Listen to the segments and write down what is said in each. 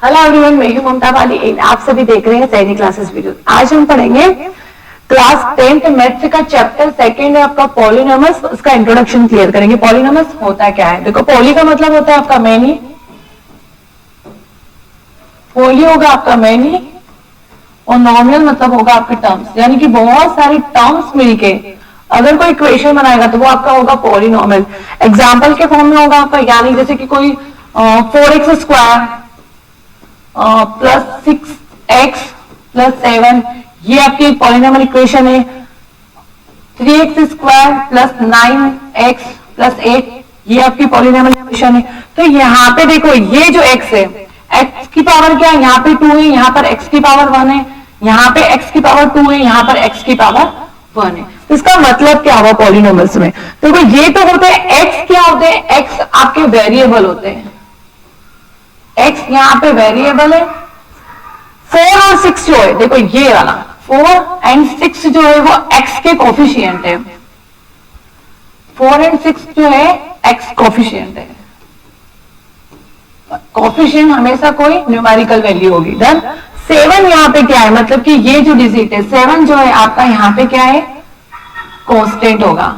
Hello everyone, मैं हूं ममता वाली। आप सभी देख रहे हैं सैनिक क्लासेस वीडियो। आज हम पढ़ेंगे क्लास 10th मैथ्स का चैप्टर सेकंड है आपका पॉलिनॉमियल्स। उसका इंट्रोडक्शन क्लियर करेंगे। पॉलिनॉमियल्स होता क्या है? देखो, पॉली का मतलब होता है आपका मैनी, पॉली होगा आपका मैनी, और नॉमिनल मतलब होगा आपके टर्म्स, यानी कि बहुत सारी टर्म्स मिलके अगर कोई इक्वेशन बनाएगा तो वो आपका होगा पॉलिनॉमियल। एग्जाम्पल के फॉर्म में होगा आपका, यानी जैसे कि कोई 4x square plus 6x plus 7, ये आपकी एक पॉलिनॉमियल इक्वेशन है। 3x square plus 9x plus 8, ये आपकी पॉलिनॉमियल इक्वेशन है। तो यहाँ पे देखो, ये जो x है, x की पावर क्या है? यहाँ पे 2 है, यहाँ पर x की पावर 1 है, यहाँ पे x की पावर 2 है, यहाँ पर x की पावर 1 है। तो इसका मतलब क्या हुआ पॉलिनॉमियल्स में? देखो, ये तो होते हैं x, क्या होते हैं? x आपके वेरिएबल होते हैं। x यहाँ पे वेरिएबल है। 4 और 6 जो है, देखो ये वाला 4 एंड 6 जो है वो x के कोफिशिएंट है। 4 एंड 6 जो है x कोफिशिएंट है। कोफिशिएंट हमेशा कोई न्यूमेरिकल वैल्यू होगी। डन। 7 यहाँ पे क्या है? मतलब कि ये जो डिजिट है 7 जो है आपका यहाँ पे क्या है? कांस्टेंट होगा।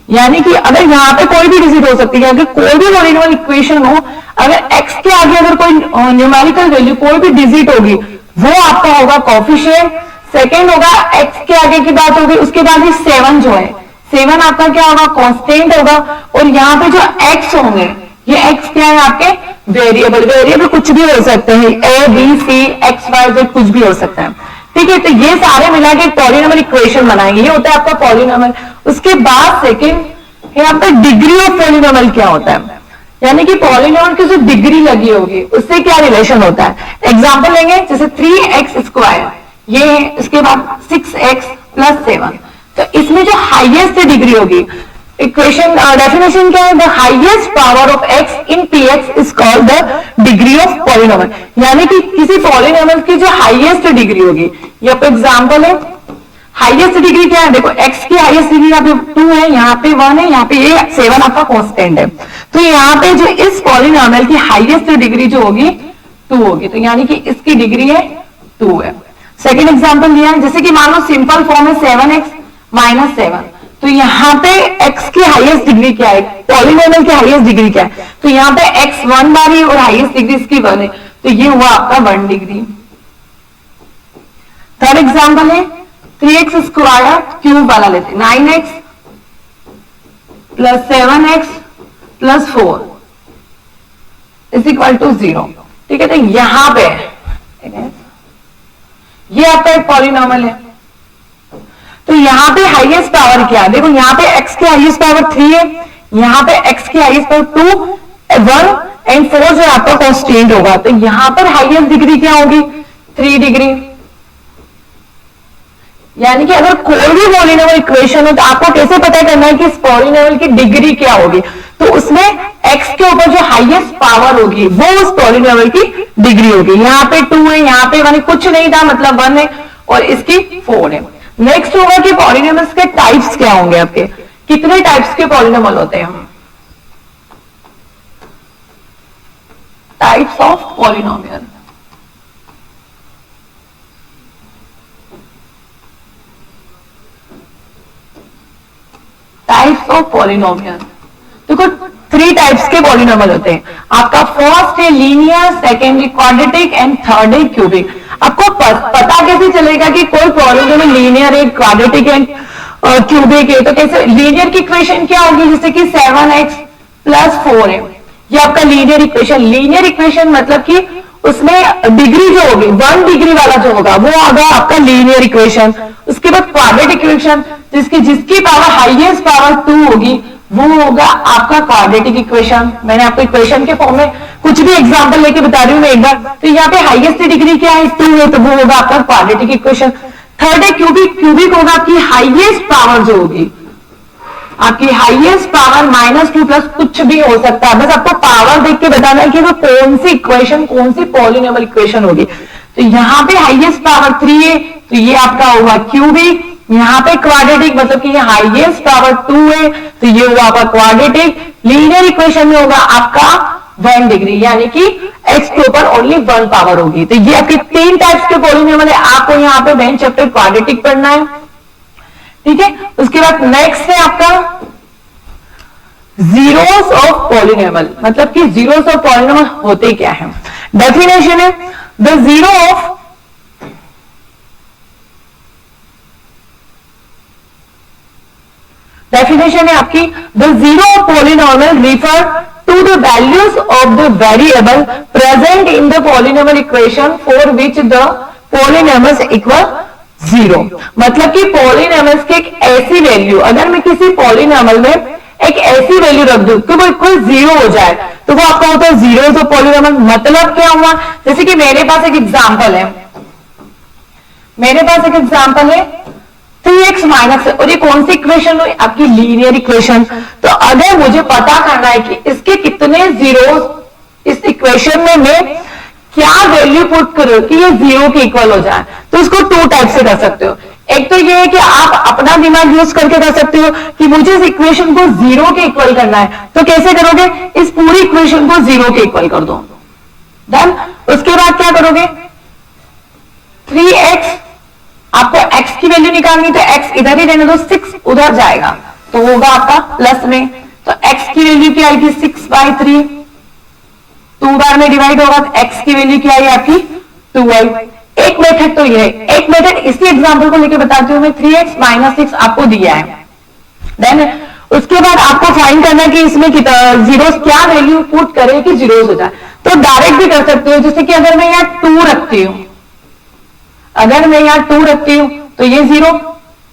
यानी कि अगर यहाँ पे कोई भी डिजिट हो सकती है, अगर कोई भी पॉलिनॉमियल इक्वेशन हो, अगर x के आगे अगर कोई न्यूमेरिकल वैल्यू कोई भी डिजिट होगी, वो आपका होगा कोफिशिएंट। सेकंड होगा x के आगे की बात होगी, उसके बाद ये 7 जो है, 7 आपका क्या होगा? कांस्टेंट होगा। और यहाँ पे जो x होंगे, ये x क्या है? आपके वेरिएबल। वेरिएबल कुछ भी हो सकते हैं, a b c x y z कुछ भी हो सकता है। ठीक है, तो ये सारे मिला के पॉलिनॉमियल इक्वेशन बनाएंगे। ये होता है आपका पॉलिनॉमियल। उसके बाद सेकंड है आपका डिग्री ऑफ पॉलिनॉमियल क्या होता है, यानी कि पॉलिनॉमियल की जो डिग्री लगी होगी उससे क्या रिलेशन होता है। एग्जांपल लेंगे, जैसे 3x स्क्वायर, ये है, इसके बाद 6x प्लस 7। तो इसमें जो हाईएस्ट डिग्री होगी, इक्वेशन डेफिनेशन क्या है? The highest power of x in px is called the degree of polynomial. यानी कि किसी पॉलिनॉमियल की जो हाईएस्ट डिग्री होगी, ये आपका एग्जांपल है। हाईएस्ट डिग्री क्या है? देखो, x की हाईएस्ट डिग्री यहाँ पे 2 है, यहाँ पे 1 है, यहाँ पे ये 7 आपका कांस्टेंट है। तो यहाँ पे जो इस पॉलिनॉमियल की हाईएस्ट डिग्री जो होगी 2 होगी। तो यानी कि इसकी डिग्री है 2 है। सेकेंड एग्जाम्पल दिया है, जैसे कि मान लो सिंपल फॉर्म है 7x माइनस 7। तो यहाँ पे x की हाईएस्ट डिग्री क्या है? पॉलिनॉमियल की हाईएस्ट डिग्री क्या है? तो यहाँ पे x 1 बार है और हाईएस्ट डिग्री इसकी 1 है, तो ये हुआ आपका 1 डिग्री। थर्ड एग्जाम्पल है 3x स्क्वायर क्यूब वाला लेते, 9x plus 7x plus 4 is equal to 0। ठीक है, तो यहां पे ये आपका एक पॉलिनॉमियल है। तो यहाँ पे हाईएस्ट पावर क्या है? देखो, यहाँ पे x की हाईएस्ट पावर 3 है, यहाँ पे x की हाईएस्ट पावर 2, 1 एंड 4 जो आपका कांस्टेंट होगा। तो यहाँ पर हाईएस्ट डिग्री क्या होगी? 3 डिग्री। यानी कि अगर कोई भी पॉलिनॉमियल इक्वेशन हो तो आपको कैसे पता करना है कि इस पॉलिनॉमियल की डिग्री क्या होगी? तो उसमें x के ऊपर जो हाईएस्ट पावर होगी वो उस पॉलिनॉमियल की डिग्री होगी। यहाँ पे 2 है, यहाँ पे 1 है, कुछ नहीं था, मतलब 1 है, और इसकी 4 है। नेक्स्ट होगा कि पॉलिनॉमियल्स के टाइप्स क्या होंगे आपके, कितने टाइप्स के पॉलिनॉमियल होते हैं? Types of polynomial. Types of polynomial, देखो 3 टाइप्स के पॉलिनॉमियल होते हैं आपका। फर्स्ट है लीनियर, सेकेंड है क्वाड्रेटिक एंड थर्ड है क्यूबिक। आपको पता कैसे चलेगा कि कोई पॉलिनॉमियल लीनियर है, क्वाड्रेटिक है, क्यूबिक है? तो कैसे? लीनियर की इक्वेशन क्या होगी? जैसे कि 7x प्लस 4 है, ये आपका लीनियर इक्वेशन। लीनियर इक्वेशन मतलब कि उसमें डिग्री जो होगी 1 डिग्री वाला जो होगा वो होगा आपका लीनियर इक्वेशन। उसके बाद क्वाड्रेटिक इक्वेशन, जिसकी पावर हाईएस्ट पावर 2 होगी वो होगा आपका क्वाड्रेटिक इक्वेशन। मैंने आपको इक्वेशन के फॉर्म में कुछ भी एग्जांपल लेके बता रही हूं मैं एक बार। तो यहाँ पे हाईएस्ट डिग्री क्या है? 2 है, तो वो होगा आपका क्वाड्रेटिक इक्वेशन। थर्ड है क्यूबिक। क्यूबिक होगा आपकी हाईएस्ट पावर जो होगी, आपकी हाईएस्ट पावर -2 प्लस कुछ भी हो सकता है, बस आपको पावर देख के बताना है कि वो कौन सी इक्वेशन, कौन सी पॉलिनॉमियल इक्वेशन होगी। तो यहाँ पे हाईएस्ट पावर 3 है, तो ये आपका होगा क्यूबिक। यहाँ पे क्वाड्रेटिक मतलब कि ये हाईएस्ट पावर 2 है, तो ये हुआ आपका क्वाड्रेटिक। लीनियर इक्वेशन में होगा आपका 1 डिग्री, यानी कि x के ऊपर ओनली 1 पावर होगी। तो ये आपके 3 टाइप्स के पॉलिनोमियल है, आपको यहाँ पे मेन चैप्टर क्वाड्रेटिक पढ़ना है, ठीक है। उसके बाद नेक्स्ट है आपका जीरोस ऑफ पॉलिनोमियल, मतलब कि जीरोस ऑफ पॉलिनोमियल होते क्या है। डेफिनेशन है द जीरो ऑफ डेफिनेशन है आपकी the zero of polynomial refer to the values of the variable present in the polynomial equation for which the polynomials equal zero. मतलब कि पॉलिनोमियल्स की एक ऐसी वैल्यू, अगर मैं किसी पॉलिनोमियल में एक ऐसी वैल्यू रख दूं कि वो इक्वल जीरो हो जाए, तो वो आपका होता है जीरो ऑफ पॉलिनोमियल। मतलब क्या हुआ, जैसे कि मेरे पास एक एग्जांपल है, मेरे पास एक एग्जांपल है 3x माइनस, और ये कौन सी इक्वेशन हुई, आपकी लीनियर इक्वेशन। तो अगर मुझे पता करना है कि इसके कितने जीरो इस इक्वेशन में मैं क्या वैल्यू पुट करूं कि ये जीरो के इक्वल हो जाए, तो इसको 2 टाइप से कर सकते हो। एक तो ये है कि आप अपना दिमाग यूज करके कर सकते हो कि मुझे इस इक्वेशन को जीरो के इक्वल करना है, तो कैसे करोगे, इस पूरी इक्वेशन को जीरो के इक्वल कर दो, डन। उसके बाद क्या करोगे, 3x, आपको x की वैल्यू निकालनी, तो x इधर ही रहने दो, 6 उधर जाएगा तो होगा आपका प्लस में, तो x की वैल्यू क्या आएगी 6/3, 2 बार में डिवाइड होगा तो x की वैल्यू क्या आई आपकी 2y। एक मेथड तो ये है, एक मेथड इसी एग्जांपल को लेके बताती हूँ मैं, 3x माइनस 6 आपको दिया है, देन उसके बाद आपको फाइंड करना है कि इसमें जीरोस क्या वैल्यू पुट करे कि जीरोस हो जाए। तो डायरेक्ट भी कर सकते हो, जैसे कि अगर मैं यहाँ 2 रखती हूँ, अगर मैं यहाँ 2 रखती हूं तो ये 0,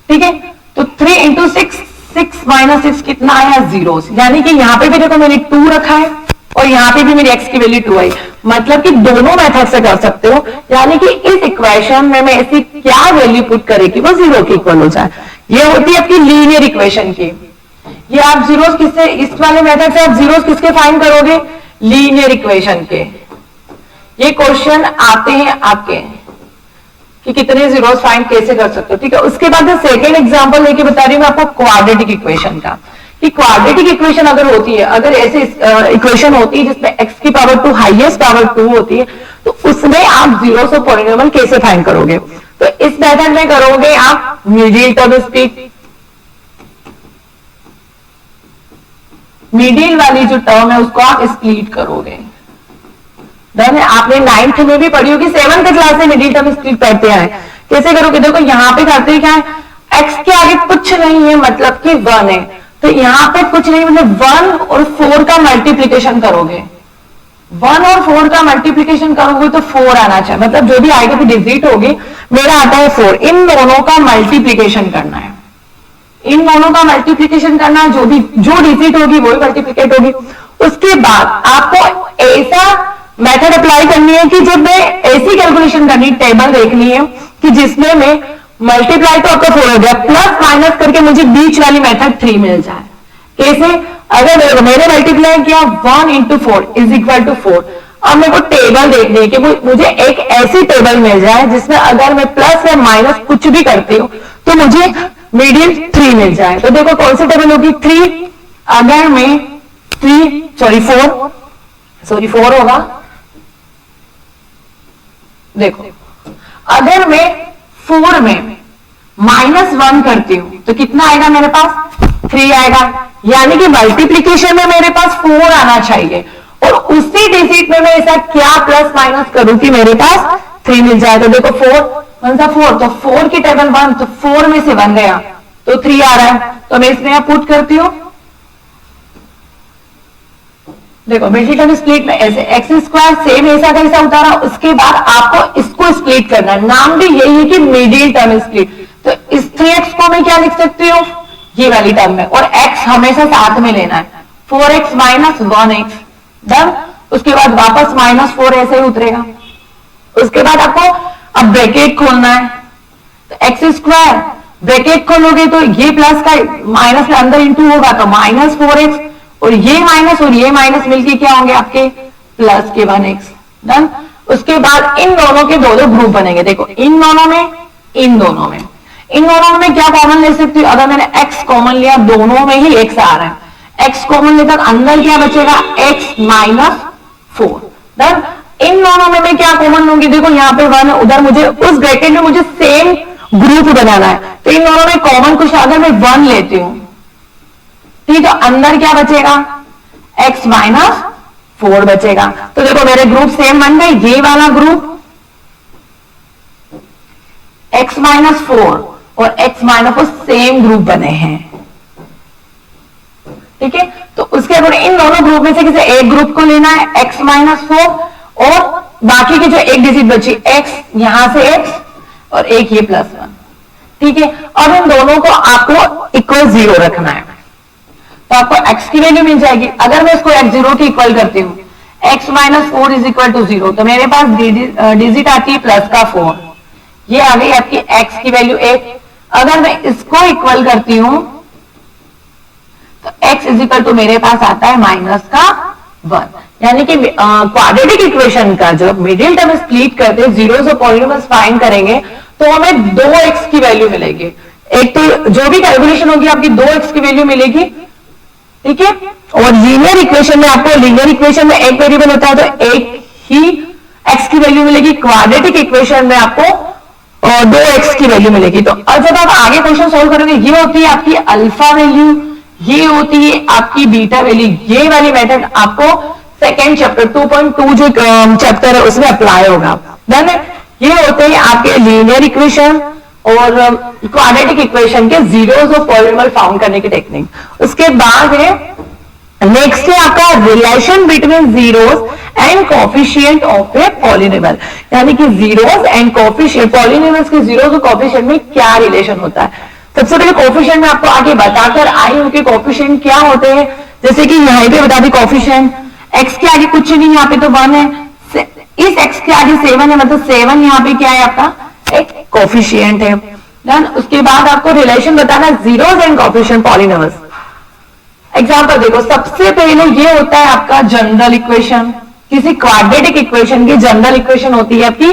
ठीक है। तो 3 इंटू 6, 6 माइनस 6 कितना आया, जीरो। यानी कि यहाँ पे भी देखो मैंने 2 रखा है और यहाँ पे भी मेरी x की वैल्यू 2 आई। मतलब कि दोनों मेथड से कर सकते हो, यानी कि इस इक्वेशन में मैं ऐसी क्या वैल्यू पुट करे कि वो जीरो के इक्वल हो जाए। ये होती है आपकी लीनियर इक्वेशन की। ये आप जीरोस किससे, इस वाले मेथड से आप जीरोस किसके फाइंड करोगे, लीनियर इक्वेशन के। ये क्वेश्चन आते हैं आपके कि कितने जीरोस फाइंड कैसे कर सकते हो, ठीक है। उसके बाद सेकंड एग्जांपल लेके बता रही हूँ मैं आपको क्वाड्रेटिक इक्वेशन का, कि क्वाड्रेटिक इक्वेशन अगर होती है, अगर ऐसे इक्वेशन होती है जिसमें x की पावर 2 हाईएस्ट पावर 2 होती है, तो उसमें आप जीरोस ऑफ पॉलिनोमियल कैसे फाइंड करोगे। तो इस मेथड में करोगे आप मिडिल टर्म स्प्लिट, मिडिल वाली जो टर्म है उसको आप स्प्लिट करोगे। आपने 9th में भी पढ़ी होगी, 7th क्लास में मिडिल टर्म स्प्लिट पढ़ते हैं। कैसे करोगे, देखो यहाँ पे करते हैं क्या है, x के आगे कुछ नहीं है मतलब कि 1 है, तो यहाँ पे कुछ नहीं मतलब 1 और 4 का मल्टीप्लीकेशन करोगे, 1 और 4 का मल्टीप्लीकेशन करोगे तो 4 आना चाहिए, मतलब जो भी आएगा तो डिजिट होगी, मेरा आता है 4। इन दोनों का मल्टीप्लीकेशन करना है, इन दोनों का मल्टीप्लीकेशन करना है, जो डिजिट होगी वही मल्टीप्लीकेट होगी। उसके बाद आपको ऐसा मेथड अप्लाई करनी है कि जब मैं ऐसी कैलकुलेशन करनी, टेबल देखनी है कि जिसमें मैं मल्टीप्लाई तो आपका 4 हो गया, प्लस माइनस करके मुझे बीच वाली मेथड 3 मिल जाए। कैसे, अगर मैंने मल्टीप्लाई किया 1 इंटू 4 इज इक्वल टू 4, अब मेरे को टेबल देखनी है कि मुझे एक ऐसी टेबल मिल जाए जिसमें अगर मैं प्लस या माइनस कुछ भी करती हूँ तो मुझे मीडियन 3 मिल जाए। तो देखो कौन सी टेबल होगी, 3, अगर मैं 4 होगा, देखो अगर मैं 4 में -1 करती हूं तो कितना आएगा मेरे पास, 3 आएगा। यानी कि मल्टीप्लीकेशन में मेरे पास 4 आना चाहिए, और उसी डिजिट में मैं ऐसा क्या प्लस माइनस करूं कि मेरे पास 3 मिल जाए। तो देखो 4 तो 4 की टेबल 1, तो 4 में से 1 गया तो 3 आ रहा है, तो मैं इसमें पुट करती हूं। देखो मिडिल टर्म स्प्लिट में ऐसे x² सेम ऐसा कैसा उतारा, उसके बाद आपको इसको स्प्लिट करना है, नाम भी यही है कि मिडिल टर्म स्प्लिट। तो इस 3x को मैं क्या लिख सकती हूँ, ये वाली टर्म में, और x हमेशा साथ में लेना है, 4x माइनस 1x, डन। उसके बाद वापस -4 ऐसे ही उतरेगा। उसके बाद आपको अब ब्रैकेट खोलना है, तो x² ब्रैकेट खोलोगे तो ये प्लस का माइनस में अंदर इंटू होगा तो -4x, और ये माइनस मिलके क्या होंगे आपके प्लस के 1x, डन। उसके बाद इन दोनों के दो ग्रुप बनेंगे। देखो इन दोनों में क्या कॉमन ले सकती हूँ, अगर मैंने x कॉमन लिया, दोनों में ही x आ रहा है, x कॉमन लेकर अंदर क्या बचेगा, x माइनस 4। डन। इन दोनों में मैं क्या कॉमन लूंगी, देखो यहाँ पे 1 है, उधर मुझे उस ब्रैकेट में मुझे सेम ग्रुप बनाना है, तो इन दोनों में कॉमन कुछ अगर मैं 1 लेती हूं, ठीक है, अंदर क्या बचेगा, x माइनस 4 बचेगा। तो देखो मेरे ग्रुप सेम बन गए, ये वाला ग्रुप x माइनस 4 और x माइनस 4 सेम ग्रुप बने हैं, ठीक है। तो उसके अकॉर्डिंग इन दोनों ग्रुप में से किसी एक ग्रुप को लेना है, x माइनस 4 और बाकी की जो एक डिजिट बची x, यहां से x और एक ये +1, ठीक है। अब इन दोनों को आपको इक्वल 0 रखना है, तो आपको x की वैल्यू मिल जाएगी। अगर मैं इसको x0 की इक्वल करती हूं, x minus 4 is equal to 0, तो मेरे पास डिजिट आती है प्लस का 4, ये आ गई आपकी x की वैल्यू 1। अगर मैं इसको इक्वल करती हूं तो x इज इक्वल टू मेरे पास आता है माइनस का 1, यानी कि क्वाड्रेटिक इक्वेशन का जब मिडिल टर्म स्प्लिट करते हैं, जीरोस और पॉलिनोमियल्स फाइंड करेंगे, तो हमें 2x की वैल्यू मिलेगी। एक तो जो भी कैलकुलेशन होगी आपकी 2x की वैल्यू मिलेगी, ठीक है। और लीनियर इक्वेशन में आपको, लीनियर इक्वेशन में एक वेरिएबल होता है तो एक ही x की वैल्यू मिलेगी, क्वाड्रेटिक इक्वेशन में आपको 2x की वैल्यू मिलेगी। तो अब जब आप आगे क्वेश्चन सोल्व करोगे, ये होती है आपकी अल्फा वैल्यू, ये होती है आपकी बीटा वैल्यू। ये वाली मेथड आपको सेकेंड चैप्टर 2.2 जो चैप्टर है उसमें अप्लाई होगा। डन है। ये होते हैं आपके लीनियर इक्वेशन और क्वाड्रेटिक इक्वेशन के जीरोस और पॉलिनोमियल फाउंड करने की टेक्निक। उसके बाद है नेक्स्ट है आपका relation between zeros and coefficient of a polynomial, यानी कि जीरोस एंड कोफिशिएंट, पॉलिनोमियल्स के जीरोस और कोफिशिएंट में क्या रिलेशन होता है। सबसे पहले कोफिशिएंट में आपको आगे बताकर आई हूं कि कोफिशिएंट क्या होते हैं, जैसे कि यहां पे बता दी कोफिशिएंट x के आगे कुछ नहीं, यहाँ पे तो 1 है, इस x के आगे 7 है, मतलब 7 यहाँ पे क्या है आपका एक कोफिशिएंट है। डन। उसके बाद आपको रिलेशन बताना zeros and coefficient polynomials. Example देखो, सबसे पहले ये होता है आपका जनरल इक्वेशन, किसी क्वाड्रेटिक इक्वेशन की जनरल इक्वेशन होती है आपकी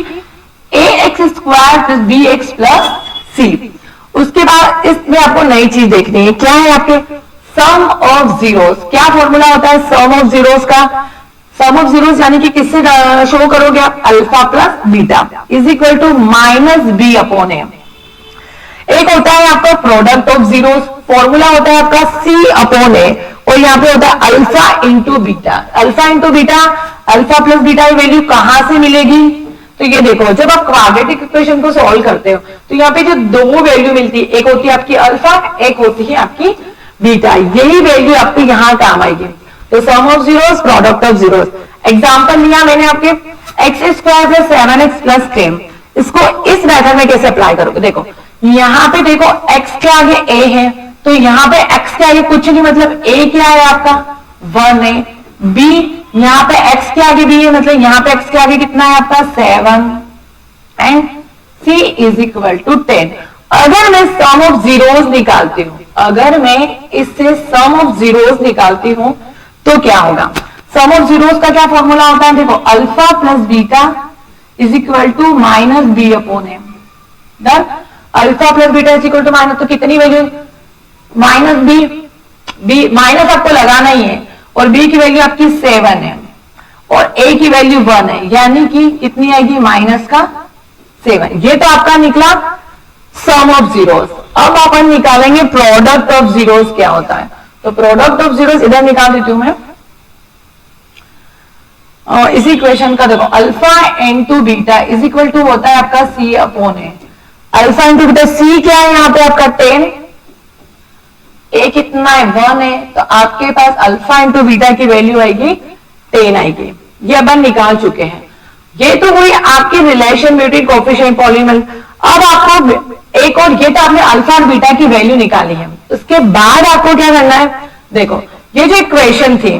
ax² + bx + c। उसके बाद इसमें आपको नई चीज देखनी है, क्या है आपके सम ऑफ जीरोस। क्या फॉर्मूला होता है सम ऑफ जीरोस का, सम ऑफ जीरोस यानी कि किससे शो करोगे आप, alpha plus beta is equal to -b/a। एक होता है आपका प्रोडक्ट ऑफ जीरोस, फॉर्मूला होता है आपका c/a, और यहाँ पे होता है alpha into beta. Alpha into beta, alpha plus beta की वैल्यू कहां से मिलेगी, तो ये देखो जब आप क्वाड्रेटिक इक्वेशन को सॉल्व करते हो तो यहाँ पे जो दो वैल्यू मिलती है, एक होती है आपकी अल्फा, एक होती है आपकी बीटा, यही वैल्यू आपको यहां काम आएगी। तो sum of zeros, product of zeros. Example लिया मैंने आपके x² + 7x + 10, इसको इस मेथड में कैसे अप्लाई करोगे, देखो यहाँ पे देखो x के आगे a है, तो यहाँ पे x के आगे कुछ नहीं, मतलब a क्या है आपका 1 है, b यहाँ पे x के आगे b है, मतलब यहाँ पे x के आगे कितना है आपका 7, and c is equal to 10। अगर मैं सम ऑफ जीरोस निकालती हूं, अगर मैं इससे सम ऑफ जीरोस निकालती हूं तो क्या होगा, सम ऑफ जीरोस का क्या फॉर्मूला होता है, देखो alpha plus beta is equal to -b/a। Done. Alpha plus beta is equal to minus, तो कितनी वैल्यू -b, माइनस आपको लगाना ही है, और b की वैल्यू आपकी 7 है और a की वैल्यू 1 है, यानी कि कितनी आएगी -7। ये तो आपका निकला सम ऑफ जीरोस। अब अपन निकालेंगे प्रोडक्ट ऑफ जीरोस क्या होता है, तो प्रोडक्ट ऑफ जीरोस इधर निकाल देती हूं मैं, इसी इक्वेशन का देखो alpha into beta is equal to होता है आपका c/a। Alpha into beta, c क्या है यहाँ पे आपका 10, a कितना है 1 है, तो आपके पास अल्फा इंटू बीटा की वैल्यू आएगी 10 आएगी। ये अपन निकाल चुके हैं। ये तो हुई आपकी रिलेशन बिटवीन कोफिशिएंट पॉलिनोमियल। अब आपको एक और, ये तो आपने अल्फा और बीटा की वैल्यू निकाली है, उसके बाद आपको क्या करना है, देखो ये जो इक्वेशन थी,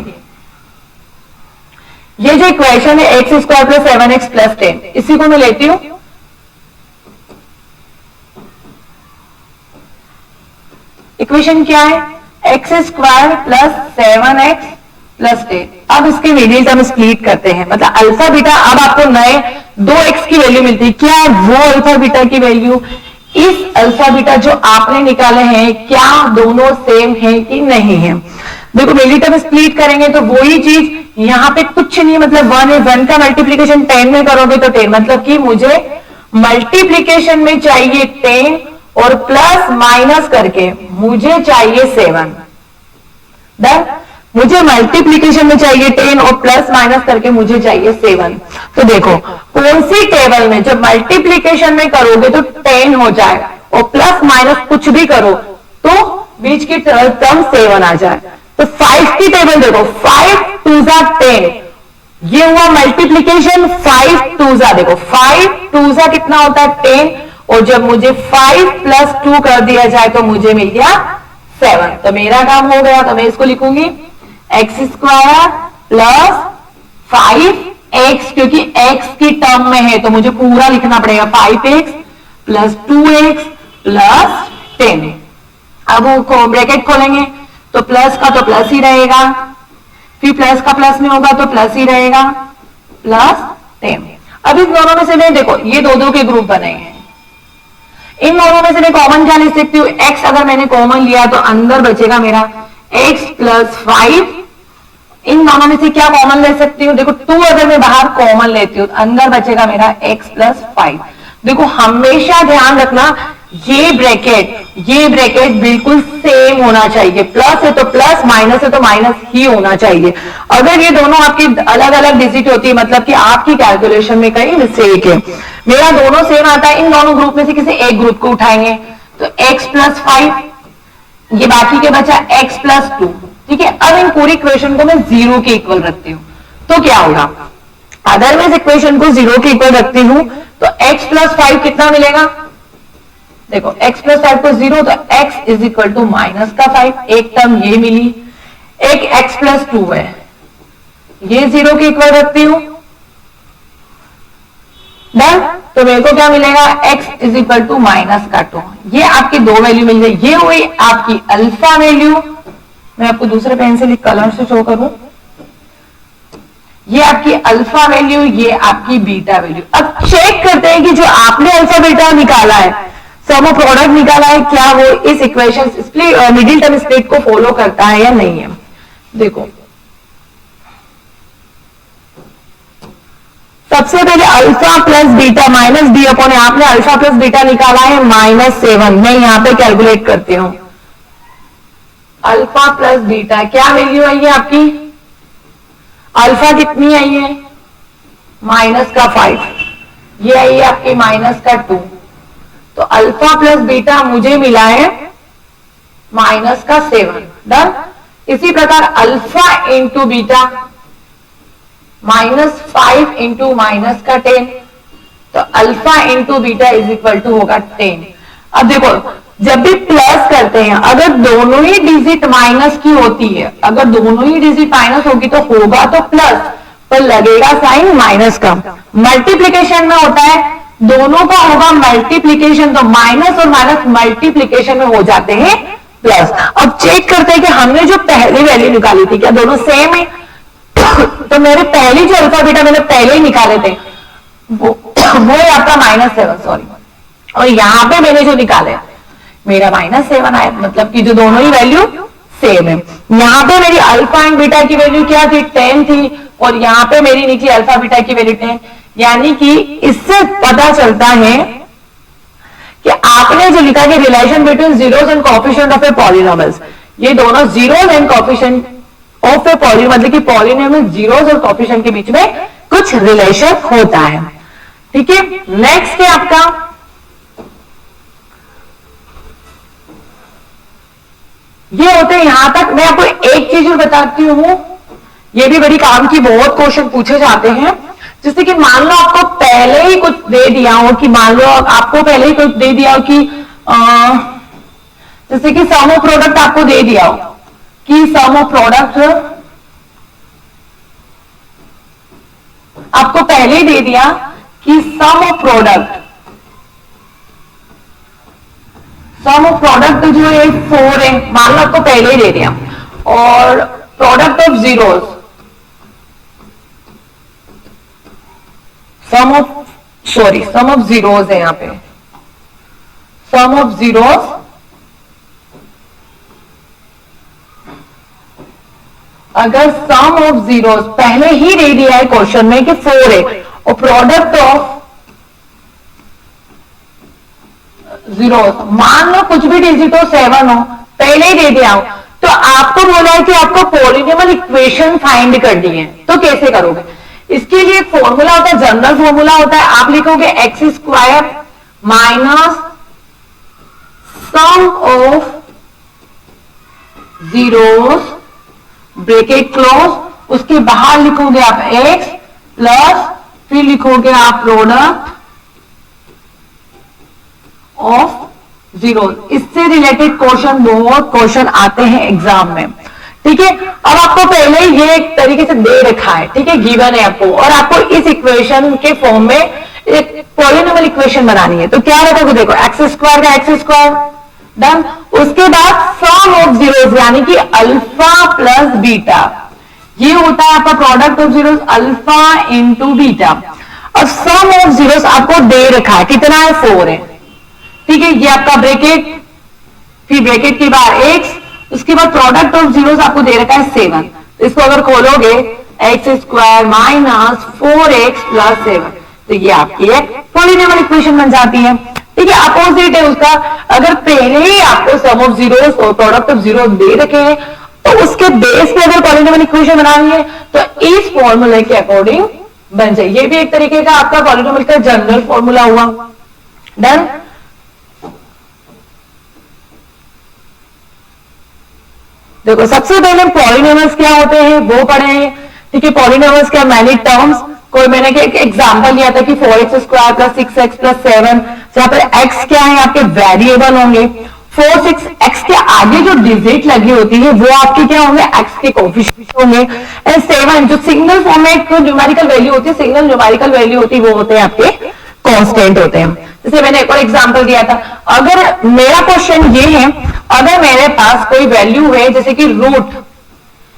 ये जो इक्वेशन है x² + 7x + 10, इसी को मैं लेती हूं, इक्वेशन क्या है x² + 7x + 10। अब इसके मिडिल टर्म स्प्लिट करते हैं, मतलब अल्फा बीटा, अब आपको नए 2x की वैल्यू मिलती है, क्या है वो अल्फा बीटा की वैल्यू, इस अल्फा बीटा जो आपने निकाले हैं क्या दोनों सेम है कि नहीं है। देखो मिडिल टर्म स्प्लिट करेंगे तो वही चीज यहाँ पे कुछ नहीं, मतलब 1 है, 1 का मल्टीप्लीकेशन 10 में करोगे तो 10, मतलब कि मुझे मल्टीप्लीकेशन में चाहिए 10 और प्लस माइनस करके मुझे चाहिए 7। डन। मुझे मल्टीप्लीकेशन में चाहिए 10 और प्लस माइनस करके मुझे चाहिए 7। तो देखो कौन सी टेबल में जब मल्टीप्लीकेशन में करोगे तो 10 हो जाए और प्लस माइनस कुछ भी करो तो बीच की टर्म 7 आ जाए। तो 5 की टेबल देखो, 5 2 जा 10, ये हुआ मल्टीप्लीकेशन। 5 2 जा देखो, 5 2 जा कितना होता है 10, और जब मुझे 5 प्लस 2 कर दिया जाए तो मुझे मिल गया 7। तो मेरा काम हो गया। तो मैं इसको लिखूंगी एक्स स्क्वायर प्लस 5x, क्योंकि x की टर्म में है तो मुझे पूरा लिखना पड़ेगा, 5x प्लस 2x प्लस 10। अब वो ब्रैकेट खोलेंगे तो प्लस का तो प्लस ही रहेगा, फिर प्लस का प्लस में होगा तो प्लस ही रहेगा, प्लस 10। अब इन दोनों में से मैं देखो ये दो के ग्रुप बने हैं, इन दोनों में से मैं कॉमन क्या ले सकती हूँ, x अगर मैंने कॉमन लिया तो अंदर बचेगा मेरा x प्लस 5। इन दोनों में से क्या कॉमन ले सकती हूँ, देखो 2 अगर मैं बाहर कॉमन लेती हूँ तो अंदर बचेगा मेरा x प्लस 5। देखो हमेशा ध्यान रखना ये ब्रैकेट बिल्कुल सेम होना चाहिए, प्लस है तो प्लस, माइनस है तो माइनस ही होना चाहिए। अगर ये दोनों आपकी अलग अलग डिजिट होती है मतलब कि आपकी कैलकुलेशन में कहीं मिस्टेक है। मेरा दोनों सेम आता है, इन दोनों ग्रुप में से किसी एक ग्रुप को उठाएंगे तो x प्लस 5, ये बाकी के बचा x प्लस 2। ठीक है, अब इन पूरी इक्वेशन को मैं 0 के इक्वल रखती हूँ तो क्या होगा, अगर मैं इस इक्वेशन को 0 के इक्वल रखती हूं तो x प्लस 5 कितना मिलेगा, देखो x प्लस 5 को 0 तो x is equal to minus का 5, एक टर्म ये मिली, एक x प्लस 2 है, ये 0 के इक्वल रखती हूं। डन। तो मेरे को क्या मिलेगा, x is equal to minus का 2। ये आपकी दो वैल्यू मिल गई, ये हुई आपकी अल्फा वैल्यू। मैं आपको दूसरे पेन से कलर से शो करूं, ये आपकी अल्फा वैल्यू, ये आपकी बीटा वैल्यू। अब चेक करते हैं कि जो आपने अल्फा बीटा निकाला है, सम ऑफ प्रोडक्ट निकाला है, क्या वो इस इक्वेशन मिडिल टर्म स्प्लिट को फॉलो करता है या नहीं है। देखो सबसे पहले alpha plus beta minus D upon, आपने अल्फा प्लस बीटा निकाला है -7। मैं यहां पे कैलकुलेट करती हूं, अल्फा प्लस बीटा क्या वैल्यू आई है आपकी, अल्फा कितनी आई है माइनस का 5, ये आई है आपकी माइनस का 2। तो अल्फा प्लस बीटा मुझे मिला है माइनस का 7। डन। इसी प्रकार alpha into beta -5 into minus का 10, तो alpha into beta is equal to होगा 10। अब देखो जब भी प्लस करते हैं, अगर दोनों ही डिजिट माइनस की होती है, अगर दोनों ही डिजिट माइनस होगी तो होगा तो प्लस, पर लगेगा साइन माइनस का। मल्टीप्लीकेशन में होता है दोनों का होगा मल्टीप्लीकेशन, तो माइनस और माइनस मल्टीप्लीकेशन में हो जाते हैं प्लस। अब चेक करते हैं कि हमने जो पहली वैल्यू निकाली थी क्या दोनों सेम है। तो मेरे पहली जो अल्फा बीटा मैंने पहले ही निकाले थे वो है आपका -7, सॉरी, और यहां पे मैंने जो निकाले मेरा -7 आया, मतलब कि जो दोनों ही वैल्यू सेम है। यहां पे मेरी अल्फा एंड बीटा की वैल्यू क्या थी 10 थी, और यहां पे मेरी निकली अल्फा बीटा की वैल्यू 10। यानी कि इससे पता चलता है कि आपने जो लिखा कि relation between zeros and coefficient of A polynomials, ये दोनों zeros and coefficient of a polynomial, मतलब कि पॉलिनोमियल जीरोस और कोएफिशिएंट के बीच में कुछ रिलेशन होता है। ठीक है, नेक्स्ट है आपका ये होते हैं यहां तक। मैं आपको एक चीज और बताती हूं, ये भी बड़ी काम की, बहुत क्वेश्चन पूछे जाते हैं। जैसे कि मान लो आपको पहले ही कुछ दे दिया हो, कि मान लो आपको पहले ही कुछ दे दिया हो कि जैसे कि सम ऑफ प्रोडक्ट आपको दे दिया हो कि सम ऑफ प्रोडक्ट आपको पहले ही दे दिया कि सम ऑफ प्रोडक्ट जो है 4 है, मान लो आपको पहले ही दे दिया, और product of zeros, sum of zeros है, यहां पे सम ऑफ जीरोस अगर सम ऑफ जीरोस पहले ही दे दिया है क्वेश्चन में कि 4 है और प्रोडक्ट ऑफ जीरोस मान लो कुछ भी डिजिट हो 7 हो, पहले ही दे दिया हो, तो आपको बोला है कि आपको पॉलिनॉमियल इक्वेशन फाइंड करनी है, तो कैसे करोगे? इसके लिए एक फॉर्मूला होता है, जनरल फॉर्मूला होता है, आप लिखोगे x square minus sum of zeros bracket close, उसके बाहर लिखोगे आप x प्लस फिर लिखोगे आप प्रोडक्ट ऑफ जीरो। इससे रिलेटेड क्वेश्चन बहुत क्वेश्चन आते हैं एग्जाम में, ठीक है। अब आपको पहले ये एक तरीके से दे रखा है, ठीक है, गिवन है आपको, और आपको इस इक्वेशन के फॉर्म में एक पॉलिनॉमियल इक्वेशन बनानी है। तो क्या रखोगे? देखो एक्स स्क्वायर का एक्स स्क्वायर डन, उसके बाद सम ऑफ जीरोस यानी कि अल्फा प्लस बीटा, ये होता है आपका product of zeros alpha into beta. अब सम ऑफ जीरोस आपको दे रखा है, कितना है? 4 है, ठीक है। ये आपका ब्रैकेट, फिर ब्रैकेट के बाद x, उसके बाद प्रोडक्ट ऑफ जीरोस आपको दे रखा है 7। तो इसको अगर खोलोगे x square minus 4x plus 7, तो ये आपकी एक पॉलिनॉमियल इक्वेशन बन जाती है, ठीक है। अपोजिट है उसका, अगर पहले ही आपको सम ऑफ जीरोस और प्रोडक्ट ऑफ जीरोस दे रखे हैं तो उसके बेस पे अगर पॉलिनॉमियल इक्वेशन बनानी है तो इस फॉर्मूले के अकॉर्डिंग बन जाए। ये भी एक तरीके का आपका पॉलिनॉमियल का जनरल फॉर्मूला हुआ, डन। देखो सबसे पहले पॉलिनॉमियल्स क्या होते हैं वो पढ़े हैं, ठीक है। पॉलिनॉमियल्स क्या, मैनी टर्म्स। कोई मैंने एक एग्जांपल लिया था कि 4x square plus 6x plus 7, जहां पर x क्या है आपके वेरिएबल होंगे, 4 6 x के आगे जो डिजिट लगी होती है वो आपके क्या होंगे? x के कोएफिशिएंट होंगे। एंड 7 जो सिंगल फॉर्म में एक न्यूमेरिकल वैल्यू होती है, सिंगल न्यूमेरिकल वैल्यू होती है, वो होते हैं आपके कांस्टेंट होते हैं। जैसे मैंने एक और एग्जांपल दिया था, अगर मेरा क्वेश्चन ये है, अगर मेरे पास कोई वैल्यू है जैसे कि रूट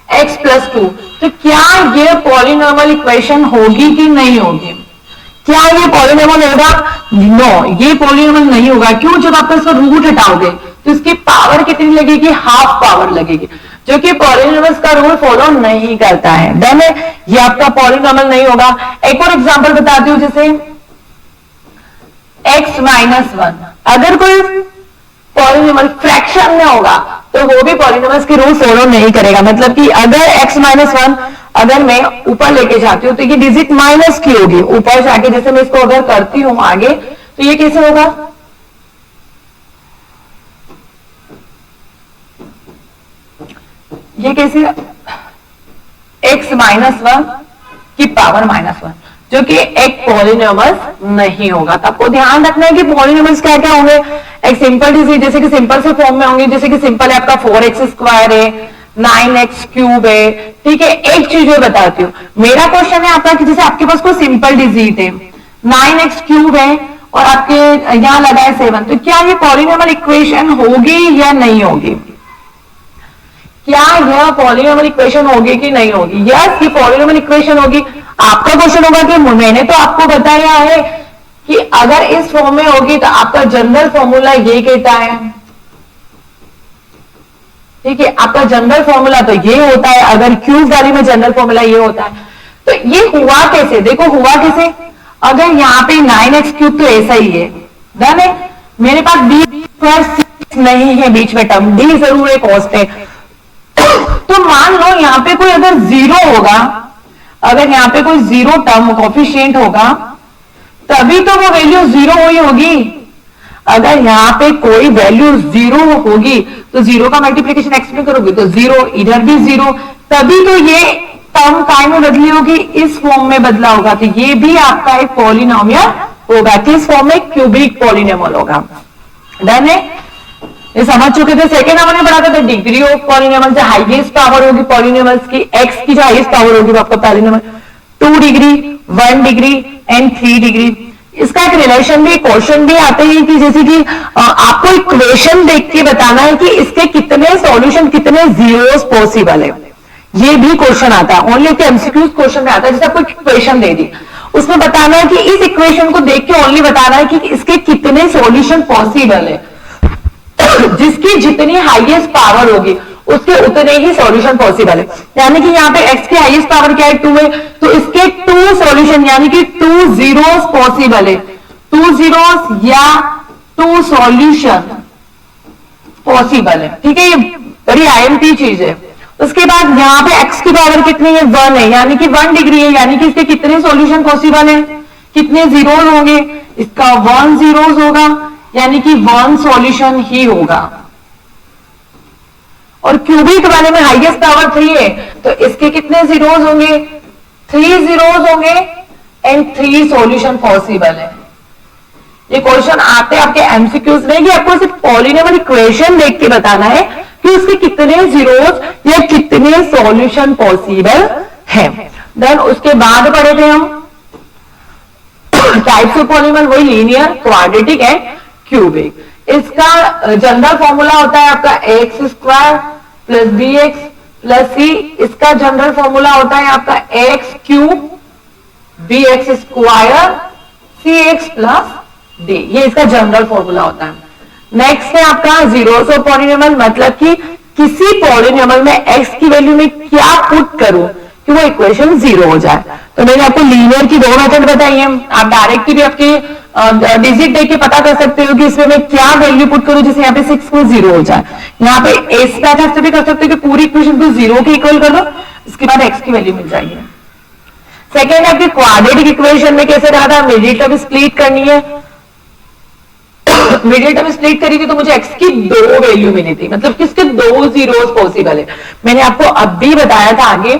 x प्लस 2, तो क्या ये पॉलिनॉमियल इक्वेशन होगी कि नहीं होगी? क्या ये पॉलिनॉमियल होगा? नो, ये पॉलिनॉमियल नहीं होगा। क्यों? जब आप इसका रूट हटाओगे तो इसकी पावर कितनी लगेगी? हाफ पावर लगेगी, जो कि पॉलिनॉमियल्स का रूल फॉलो नहीं करता है। डन है, ये आपका पॉलिनॉमियल नहीं होगा। एक और एग्जांपल बताती हूँ, जैसे x माइनस 1, अगर कोई पॉलिनॉमियल फ्रैक्शन में होगा तो वो भी पॉलिनॉमियल्स के रूल फॉलो नहीं करेगा। मतलब कि अगर x माइनस 1 अगर मैं ऊपर लेके जाती हूँ तो ये डिजिट माइनस की होगी, ऊपर जाके जैसे मैं इसको अगर करती हूं आगे, तो ये कैसे होगा? ये कैसे? x माइनस 1 की पावर माइनस 1, जो कि एक पॉलिनॉमियल नहीं होगा। तो आपको ध्यान रखना है कि पॉलिनॉमियल्स क्या क्या होंगे। एक सिंपल डिजिट जैसे कि सिंपल से फॉर्म में होंगे, जैसे कि सिंपल है आपका 4x स्क्वायर है, 9x क्यूब है, ठीक है। एक चीज मैं बताती हूँ, मेरा क्वेश्चन है आपका कि जैसे आपके पास कोई सिंपल डिजिट है 9x क्यूब है और आपके यहां लगा है 7, तो क्या ये पॉलिनॉमियल इक्वेशन होगी या नहीं होगी? क्या यह पॉलिनॉमियल इक्वेशन होगी कि नहीं होगी? यस, ये पॉलिनॉमियल इक्वेशन होगी। आपका क्वेश्चन होगा कि मैंने तो आपको बताया है कि अगर इस फॉर्म में होगी तो आपका जनरल फॉर्मूला ये कहता है, ठीक है। आपका जनरल फॉर्मूला तो ये होता है, अगर क्यूब वाली में जनरल फॉर्मूला ये होता है। तो ये हुआ कैसे? देखो हुआ कैसे, अगर यहाँ पे 9x क्यूब तो ऐसा ही है, डन है। मेरे पास b स्क्वायर नहीं है बीच में टर्म, d जरूर है, कॉस्ट है। तो मान लो यहाँ पे कोई अगर जीरो होगा, अगर यहाँ पे कोई जीरो टर्म कोफिशिएंट होगा तभी तो वो वैल्यू जीरो हुई होगी। अगर यहाँ पे कोई वैल्यू जीरो होगी तो जीरो का मल्टीप्लीकेशन एक्स में करोगे तो जीरो, इधर भी जीरो, तभी तो ये टर्म काय में बदली होगी, इस फॉर्म में बदला होगा। तो ये भी आपका एक पॉलिनॉमियल होगा, किस फॉर्म में? क्यूबिक पॉलिनॉमियल होगा। डन है, ये समझ चुके थे। सेकेंड हमने पढ़ा था डिग्री ऑफ पॉलिनॉमियल, जो हाईएस्ट पावर होगी पॉलिनॉमियल्स की, एक्स की जो हाईएस्ट पावर होगी वो आपका polynomial 2 degree 1 degree and 3 degree. इसका एक रिलेशन भी, क्वेश्चन भी आते हैं कि जैसे कि आपको इक्वेशन देख के बताना है कि इसके कितने सॉल्यूशन, कितने जीरोस पॉसिबल है, ये भी क्वेश्चन आता है। ओनली एमसीक्यूज क्वेश्चन में आता है, जैसे आपको इक्वेशन दे दी, उसमें बताना है कि इस इक्वेशन को देख के ओनली बताना है कि इसके कितने सॉल्यूशन पॉसिबल है, जिसकी जितनी हाईएस्ट पावर होगी उसके उतने ही सॉल्यूशन पॉसिबल है। यानी कि यहाँ पे x की हाईएस्ट पावर क्या है 2 है, तो इसके 2 सॉल्यूशन यानी कि 2 जीरोस पॉसिबल है, 2 जीरोस या 2 सॉल्यूशन पॉसिबल है। ठीक है, ये बड़ी आईएमपी चीज है। उसके बाद यहाँ पे x की पावर कितनी है 1 है, यानी कि 1 डिग्री है, यानी कि इसके कितने सॉल्यूशन पॉसिबल है, कितने जीरोस होंगे, इसका 1 जीरोस होगा, यानी कि 1 सॉल्यूशन ही होगा। और क्यूबिक वाले में हाईएस्ट पावर 3 है, तो इसके कितने जीरोस होंगे, 3 जीरोस होंगे एंड 3 सॉल्यूशन पॉसिबल है। ये क्वेश्चन आते हैं आपके एमसीक्यूज में कि आपको सिर्फ पॉलिनोमियल इक्वेशन देख के बताना है कि उसके कितने जीरोस या कितने सॉल्यूशन पॉसिबल है। देन उसके बाद पढ़े थे हम टाइप्स ऑफ पॉलिनोमियल, वही लीनियर, क्वाड्रेटिक एंड क्यूबिक। इसका जनरल फॉर्मूला होता है आपका x square plus b x plus c. इसका जनरल फॉर्मूला होता है आपका x cube b x square c x plus d, ये इसका जनरल फॉर्मूला होता है। नेक्स्ट है आपका जीरोस ऑफ पॉलिनोमियल, मतलब कि किसी पॉलिनोमियल में एक्स की वैल्यू में क्या पुट करूं कि वो इक्वेशन जीरो हो जाए। तो मैंने आपको लीनियर की 2 मेथड बताई है, आप डायरेक्ट भी आपकी डिजिट देख के पता कर सकते हो कि इसमें मैं क्या वैल्यू पुट करूं जिससे यहाँ पे 6 को 0 हो जाए। यहाँ पे इस मेथड से भी कर सकते हो कि पूरी इक्वेशन को 0 के इक्वल कर दो, इसके बाद एक्स की वैल्यू मिल जाएगी। सेकेंड है आपकी क्वाड्रेटिक इक्वेशन में कैसे रहा था, मिडिल टर्म स्प्लिट करनी है, मिडिल टर्म स्प्लिट करी थी तो मुझे x की 2 वैल्यू मिली थी, मतलब किसके 2 जीरोस पॉसिबल है। मैंने आपको अब भी बताया था आगे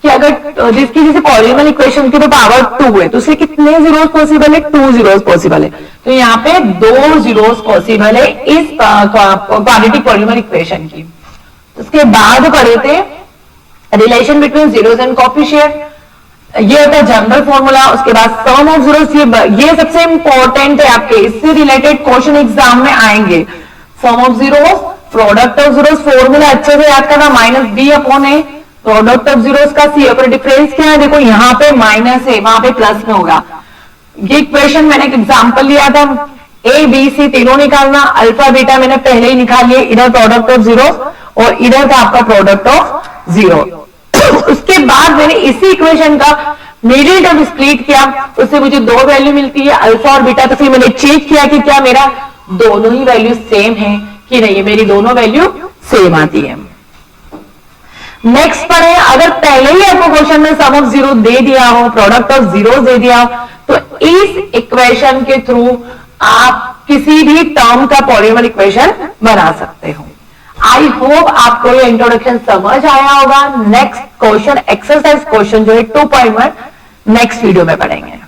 कि अगर जिसकी जैसे पॉलिनोमियल इक्वेशन की तो पावर 2 है तो उससे कितने जीरोस पॉसिबल है, 2 जीरोस पॉसिबल है। तो यहाँ पे 2 जीरोस पॉसिबल है इस क्वाड्रेटिक पॉलिनोमियल इक्वेशन की। उसके बाद पढ़े थे relation between zeros and coefficient, ये होता है जनरल फॉर्मूला। उसके बाद सम ऑफ जीरोस, ये सबसे इंपॉर्टेंट है आपके, इससे रिलेटेड क्वेश्चन एग्जाम में आएंगे। Sum of zeros, product of zeros, formula अच्छे से याद करना, minus B upon A, product of zeros का सी पर डिफरेंस क्या है, देखो यहाँ पे माइनस है वहां पे प्लस में होगा। ये इक्वेशन मैंने एक एग्जाम्पल लिया था, ए बी सी तीनों निकालना, अल्फा बीटा मैंने पहले ही निकाल लिया, इधर प्रोडक्ट ऑफ जीरोस और इधर का आपका प्रोडक्ट ऑफ जीरो। उसके बाद मैंने इसी इक्वेशन का मिडिल टर्म स्प्लिट किया, उससे मुझे 2 वैल्यू मिलती है अल्फा और बीटा। तो फिर मैंने चेक किया कि क्या मेरा दोनों ही वैल्यू सेम है कि नहीं, मेरी दोनों वैल्यू सेम आती है। नेक्स्ट पर है, अगर पहले ही आपको क्वेश्चन में सम ऑफ जीरो दे दिया हो, प्रोडक्ट ऑफ जीरो दे दिया हो, तो इस इक्वेशन के थ्रू आप किसी भी टर्म का पॉलिनोमियल इक्वेशन बना सकते हो। आई होप आपको ये इंट्रोडक्शन समझ आया होगा। नेक्स्ट क्वेश्चन एक्सरसाइज क्वेश्चन जो है 2.1 नेक्स्ट वीडियो में पढ़ेंगे।